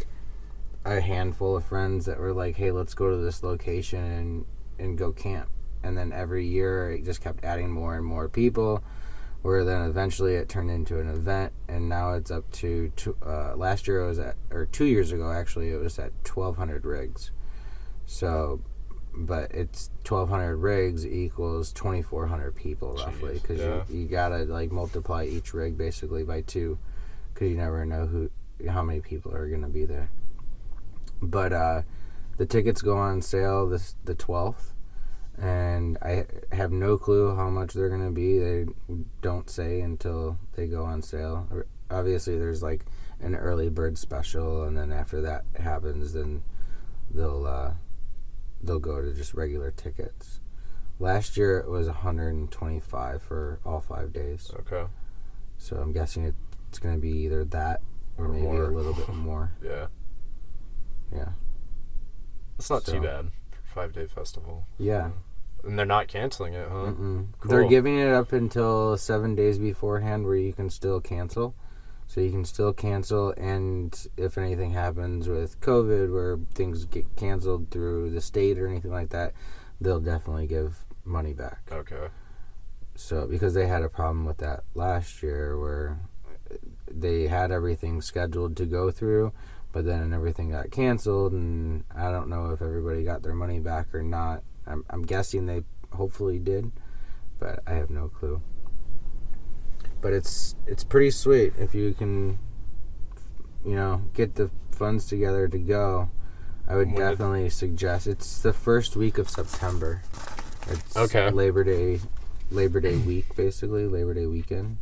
handful of friends that were like, hey, let's go to this location and go camp. And then every year it just kept adding more and more people, where then eventually it turned into an event, and now it's up to last year it was 2 years ago actually, it was at 1,200 rigs. So, but it's 1,200 rigs equals 2,400 people roughly, because you gotta multiply each rig basically by 2, because you never know how many people are gonna be there. But the tickets go on sale the 12th. And I have no clue how much they're going to be. They don't say until they go on sale. Obviously, there's an early bird special, and then after that happens, then they'll go to just regular tickets. Last year, it was $125 for all 5 days. Okay. So I'm guessing it's going to be either that or maybe more. A little bit more. Yeah. Yeah. It's not too bad. 5-day festival. Yeah. And they're not canceling it, huh? Cool. They're giving it up until 7 days beforehand, where you can still cancel. So you can still cancel, and if anything happens with COVID, where things get canceled through the state or anything like that, they'll definitely give money back. Okay. So, because they had a problem with that last year where they had everything scheduled to go through, but then everything got canceled, and I don't know if everybody got their money back or not. I'm guessing they hopefully did, but I have no clue. But it's pretty sweet if you can, get the funds together to go. I would definitely suggest. It's the first week of September. It's okay. Labor Day week, basically, Labor Day weekend.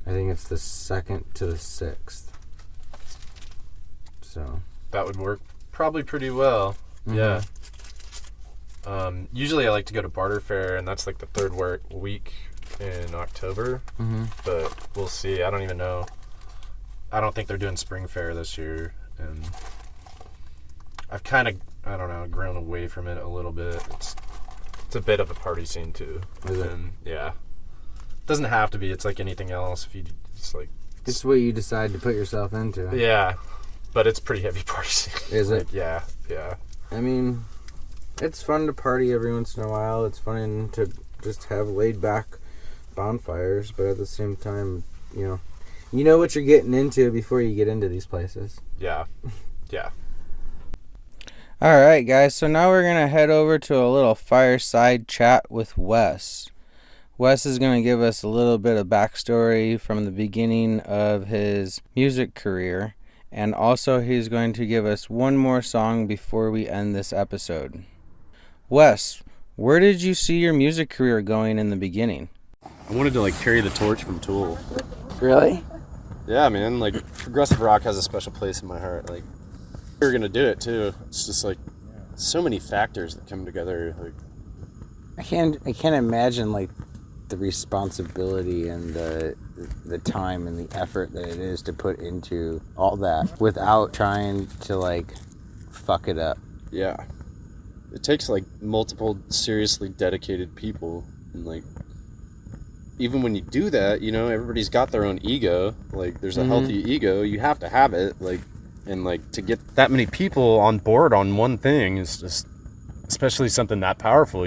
I think it's the 2nd to the 6th. So that would work probably pretty well. Mm-hmm. Yeah. Usually I like to go to Barter Fair, and that's like the third week in October. Mm-hmm. But we'll see. I don't even know. I don't think they're doing Spring Fair this year, and I've kind of, I don't know, grown away from it a little bit. It's a bit of a party scene too. Is it? And yeah. It doesn't have to be. It's like anything else. It's what you decide to put yourself into. Yeah. But it's pretty heavy party scene. Is it? Yeah. I mean, it's fun to party every once in a while. It's fun to just have laid back bonfires, but at the same time, you know what you're getting into before you get into these places. Yeah. All right, guys. So now we're going to head over to a little fireside chat with Wes. Wes is going to give us a little bit of backstory from the beginning of his music career. And also he's going to give us one more song before we end this episode. Wes, where did you see your music career going in the beginning? I wanted to carry the torch from Tool. Really? Yeah, man. Progressive rock has a special place in my heart. We were going to do it too. It's just so many factors that come together. I can't imagine the responsibility and the time and the effort that it is to put into all that without trying to fuck it up. Yeah. It takes multiple seriously dedicated people, and even when you do that, everybody's got their own ego. There's a healthy ego. You have to have it. And to get that many people on board on one thing is just, especially something that powerful,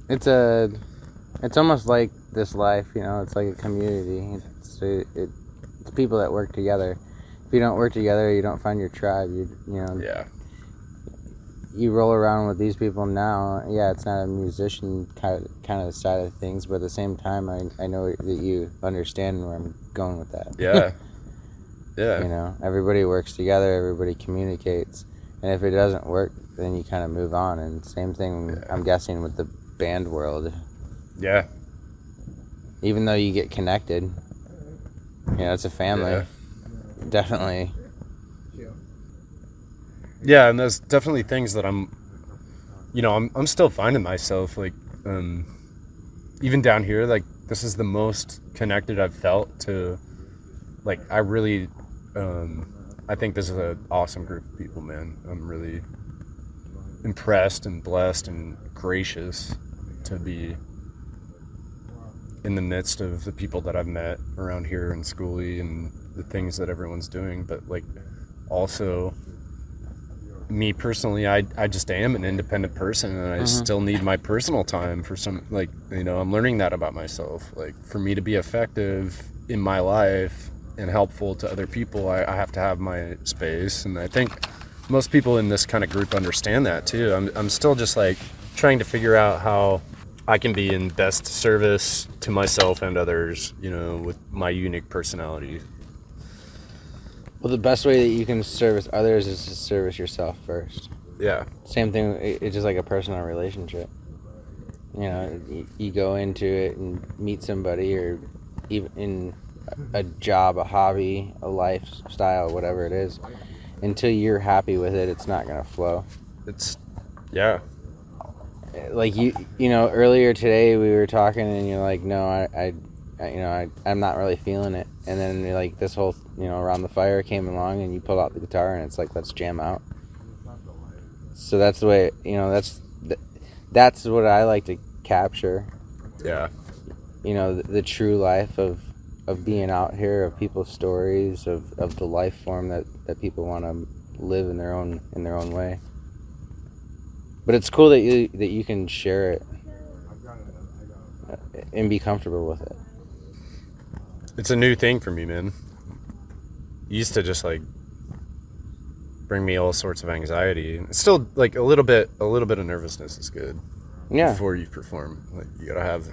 It's almost like this life, it's like a community. It's people that work together. If you don't work together, you don't find your tribe. Yeah. You roll around with these people now. Yeah, it's not a musician kind of side of things, but at the same time, I know that you understand where I'm going with that. Yeah. Yeah. Everybody works together, everybody communicates, and if it doesn't work, then you kind of move on. And same thing, I'm guessing, with the band world. Yeah. Even though you get connected, it's a family. Yeah. Definitely. Yeah, and there's definitely things that I'm still finding myself even down here. This is the most connected I've felt to. I really, I think this is an awesome group of people, man. I'm really impressed and blessed and gracious to be in the midst of the people that I've met around here in Schoolie and the things that everyone's doing. But also, me personally, I just am an independent person, and I still need my personal time for some, I'm learning that about myself. For me to be effective in my life and helpful to other people, I have to have my space. And I think most people in this kind of group understand that too. I'm still just trying to figure out how I can be in best service to myself and others, with my unique personality. Well, the best way that you can service others is to service yourself first. Yeah. Same thing, it's just like a personal relationship. You go into it and meet somebody, or even in a job, a hobby, a lifestyle, whatever it is. Until you're happy with it, it's not going to flow. Yeah. Earlier today we were talking and you're like, no, I'm not really feeling it. And then this whole, Around the Fire came along and you pulled out the guitar and it's let's jam out. So that's the way, that's what I like to capture. Yeah. The true life of being out here, of people's stories, of the life form that people want to live in their own way. But it's cool that you can share it and be comfortable with it. It's a new thing for me, man. It used to just like bring me all sorts of anxiety. It's still like a little bit of nervousness is good. Yeah. Before you perform, like you gotta have.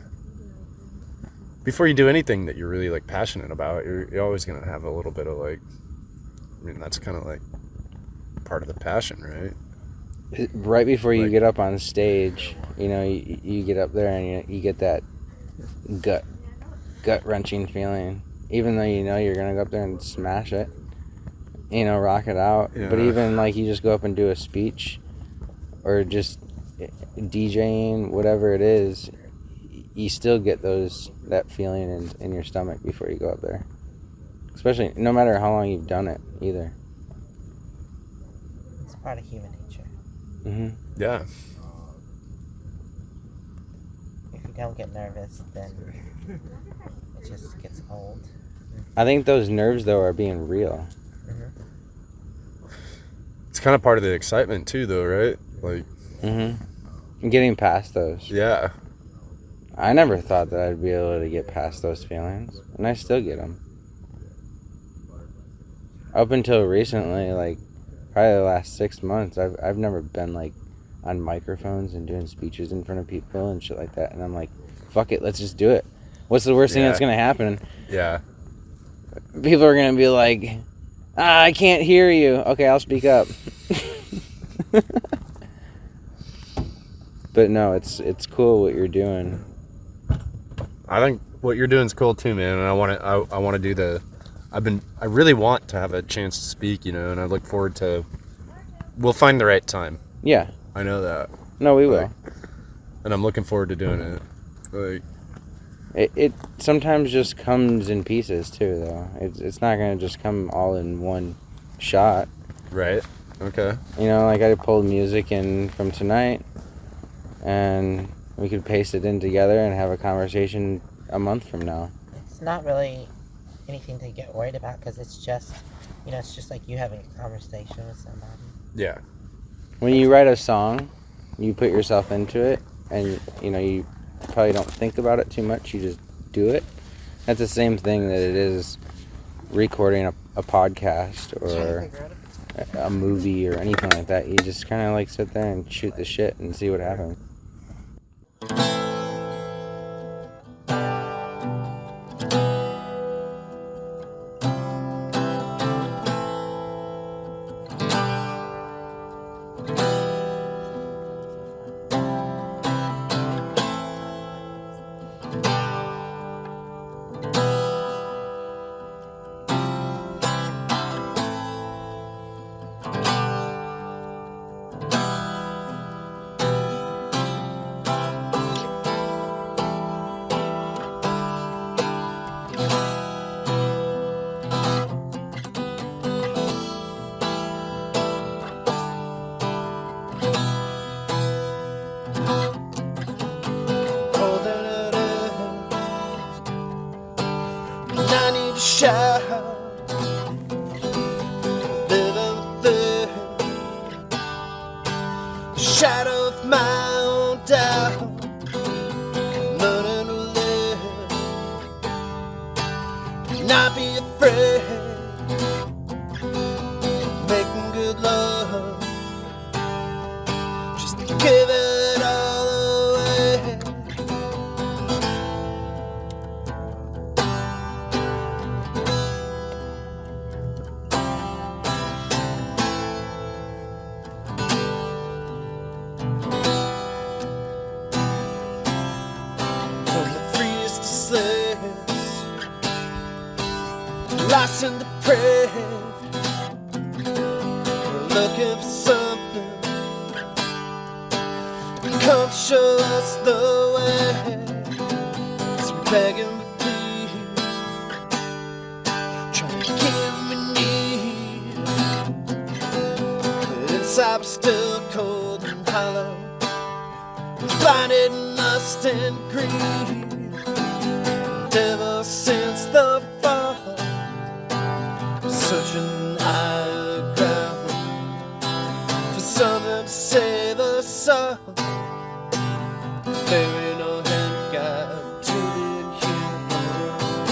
Before you do anything that you're really like passionate about, you're always gonna have a little bit of like. I mean, that's kind of like part of the passion, right? Right before you get up on stage, you get up there and you get that gut wrenching feeling. Even though you're gonna go up there and smash it, rock it out. Yeah. But even like you just go up and do a speech, or just DJing, whatever it is, you still get that feeling in your stomach before you go up there. Especially no matter how long you've done it, either. It's part of human nature. Mm-hmm. Yeah. If you don't get nervous, then it just gets old. I think those nerves, though, are being real. Mm-hmm. It's kind of part of the excitement, too, though, right? Like... Mm-hmm. Getting past those. Yeah. I never thought that I'd be able to get past those feelings, and I still get them. Up until recently, like, probably the last 6 months, I've never been, like, on microphones and doing speeches in front of people and shit like that, and I'm like, fuck it, let's just do it. What's the worst thing that's going to happen? Yeah. People are going to be like, I can't hear you. Okay, I'll speak up. But no, it's cool what you're doing. I think what you're doing is cool too, man. And I want to do the. I really want to have a chance to speak, and I look forward to. We'll find the right time. Yeah. I know that. No, we will. And I'm looking forward to doing it. Like. It sometimes just comes in pieces too, though. It's not gonna just come all in one shot. Right. Okay. Like I pulled music in from tonight, and we could paste it in together and have a conversation a month from now. It's not really anything to get worried about, because it's just, it's just like you having a conversation with somebody. Yeah. When you write a song, you put yourself into it, and you probably don't think about it too much. You just do it. That's the same thing that it is recording a podcast or a movie or anything like that. You just kind of like sit there and shoot the shit and see what happens. Shadow of my own doubt, learning to live, not be afraid, making good love, just give it all away. Lost in the prey, looking for something. Come show us the way. So we're begging to please, trying to give me need. But inside we're still cold and hollow, blinded in lust and greed. Ever since the fall, searching higher ground for something to save us. south. There ain't no handicap to being human.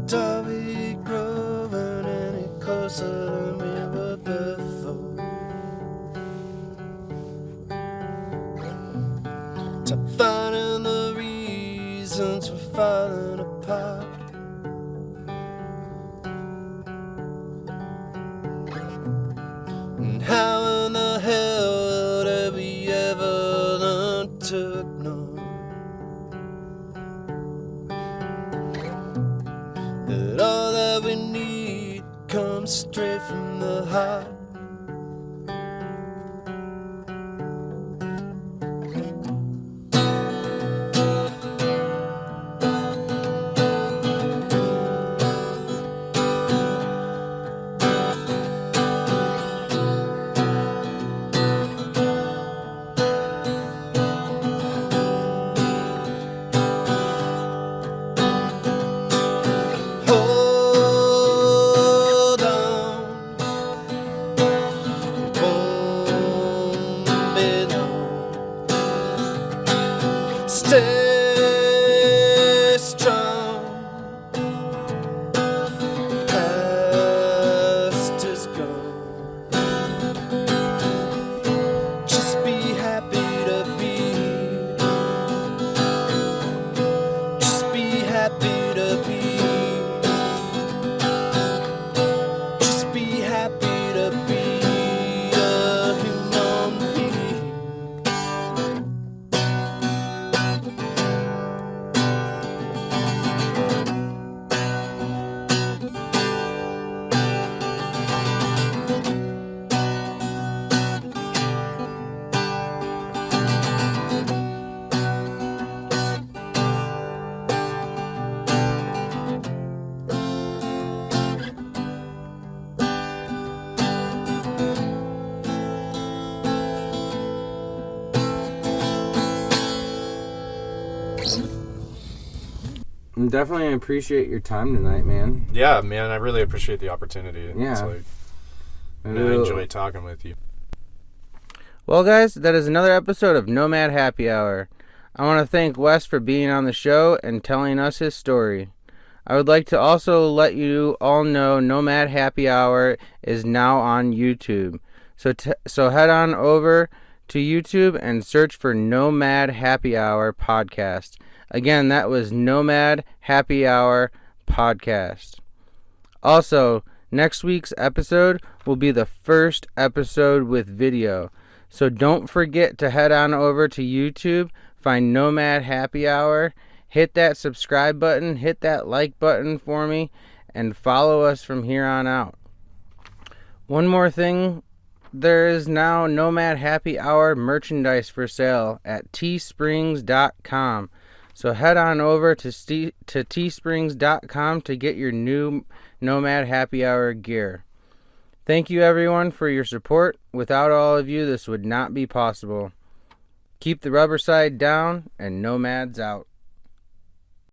Darby Grove and any closer than we were before. To finding the reasons for falling apart. And how in the hell did we ever learn to ignore that all that we need comes straight from the heart? Hold on, it won't be long. Stay strong, past is gone. Just be happy to be. Just be happy to be. Just be happy to be a human being. And definitely appreciate your time tonight, man. Yeah, man, I really appreciate the opportunity. Yeah. It's like, and I It'll- enjoy talking with you. Well, guys, that is another episode of Nomad Happy Hour. I want to thank Wes for being on the show and telling us his story. I would like to also let you all know Nomad Happy Hour is now on YouTube. So head on over to YouTube and search for Nomad Happy Hour Podcast. Again, that was Nomad Happy Hour Podcast. Also, next week's episode will be the first episode with video. So don't forget to head on over to YouTube, find Nomad Happy Hour, hit that subscribe button, hit that like button for me, and follow us from here on out. One more thing, there is now Nomad Happy Hour merchandise for sale at teesprings.com. So head on over to teesprings.com to get your new Nomad Happy Hour gear. Thank you everyone for your support. Without all of you, this would not be possible. Keep the rubber side down and Nomads out.